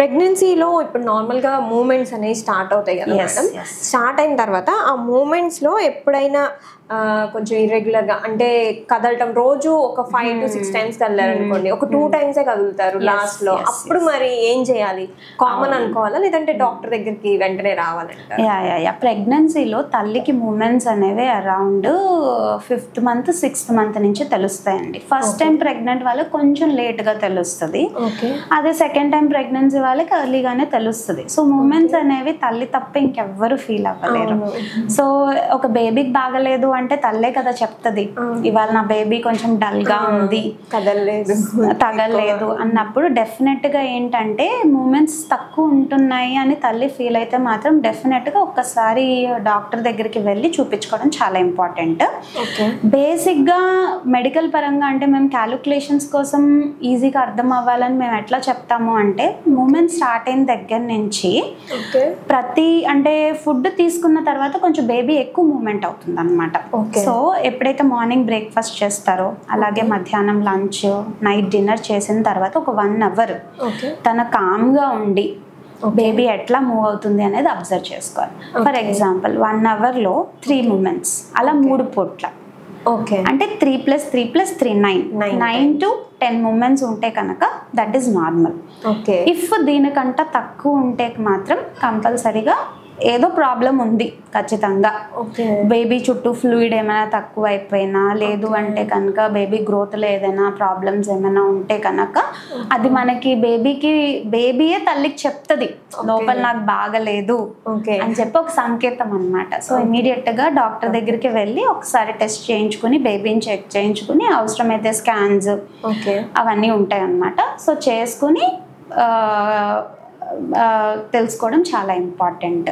ప్రెగ్నెన్సీలో ఇప్పుడు నార్మల్‌గా మూవ్‌మెంట్స్ అనేవి స్టార్ట్ అవుతాయి కదా మేడం. స్టార్ట్ అయిన తర్వాత ఆ మూవ్‌మెంట్స్‌లో ఎప్పుడైనా కొంచెం ఇర్రెగ్యులర్‌గా అంటే కదలటం రోజు ఒక 5-6 టైమ్స్ కదిలారనుకోండి. ఒక 2 టైమ్సే కదులుతారు లాస్ట్‌లో. అప్పుడు మరి ఏం చేయాలి? కామన్ అనుకోవాలా? లేదంటే డాక్టర్ దగ్గరికి వెంటనే రావాలంటారా? యాహ్! ప్రెగ్నెన్సీలో తల్లికి మూవ్‌మెంట్స్ అనేవి around 5th month, 6th month నుంచి తెలుస్తాయండి. ఫస్ట్ టైం ప్రెగ్నెంట్ వాళ్ళకి కొంచెం లేట్‌గా తెలుస్తది. అదే సెకండ్ టైం ప్రెగ్నెన్సీ వాళ్ళకి ఎర్లీగానే తెలుస్తది. సో మూవ్‌మెంట్స్ అనేవి తల్లి తప్ప ఇంకెవ్వరు ఫీల్ అవ్వలేరు. సో ఒక బేబీకి బాగలేదు అంటే తల్లే కదా చెప్తది, ఇవాళ నా బేబీ కొంచెం డల్ గా ఉంది, తగలేదు అన్నప్పుడు డెఫినెట్ గా ఏంటంటే మూమెంట్స్ తక్కువ ఉంటున్నాయి అని తల్లి ఫీల్ అయితే మాత్రం డెఫినెట్ గా ఒక్కసారి డాక్టర్ దగ్గరికి వెళ్ళి చూపించుకోవడం చాలా ఇంపార్టెంట్. బేసిక్ గా మెడికల్ పరంగా అంటే మేము క్యాలిక్యులేషన్స్ కోసం ఈజీగా అర్థం అవ్వాలని మేము ఎట్లా చెప్తాము అంటే మూమెంట్ స్టార్ట్ అయిన దగ్గర నుంచి ప్రతి అంటే ఫుడ్ తీసుకున్న తర్వాత కొంచెం బేబీ ఎక్కువ మూమెంట్ అవుతుంది అనమాట. సో ఎప్పుడైతే మార్నింగ్ బ్రేక్ఫాస్ట్ చేస్తారో అలాగే మధ్యాహ్నం లంచ్ నైట్ డిన్నర్ చేసిన తర్వాత ఒక 1 అవర్ తన కామ్గా ఉండి బేబీ ఎట్లా మూవ్ అవుతుంది అనేది అబ్జర్వ్ చేసుకోవాలి. ఫర్ ఎగ్జాంపుల్ 1 అవర్లో 3 మూమెంట్స్ అలా 3 పూట్ల అంటే 3+3+3 9 to 10 మూమెంట్స్ ఉంటే కనుక దట్ ఈస్ నార్మల్. ఇఫ్ దీనికంట తక్కువ ఉంటే మాత్రం కంపల్సరీగా ఏదో ప్రాబ్లం ఉంది ఖచ్చితంగా. బేబీ చుట్టూ ఫ్లూయిడ్ ఏమైనా తక్కువ అయిపోయినా లేదు అంటే కనుక బేబీ గ్రోత్లో ఏదైనా ప్రాబ్లమ్స్ ఏమైనా ఉంటే కనుక అది మనకి బేబీయే తల్లికి చెప్తుంది లోపల నాకు బాగలేదు అని చెప్పి ఒక సంకేతం అన్నమాట. సో ఇమీడియట్గా డాక్టర్ దగ్గరికి వెళ్ళి ఒకసారి టెస్ట్ చేయించుకుని బేబీని చెక్ చేయించుకుని అవసరమైతే స్కాన్స్ అవన్నీ ఉంటాయి అన్నమాట. సో చేసుకుని తెలుసుకోవడం చాలా ఇంపార్టెంట్.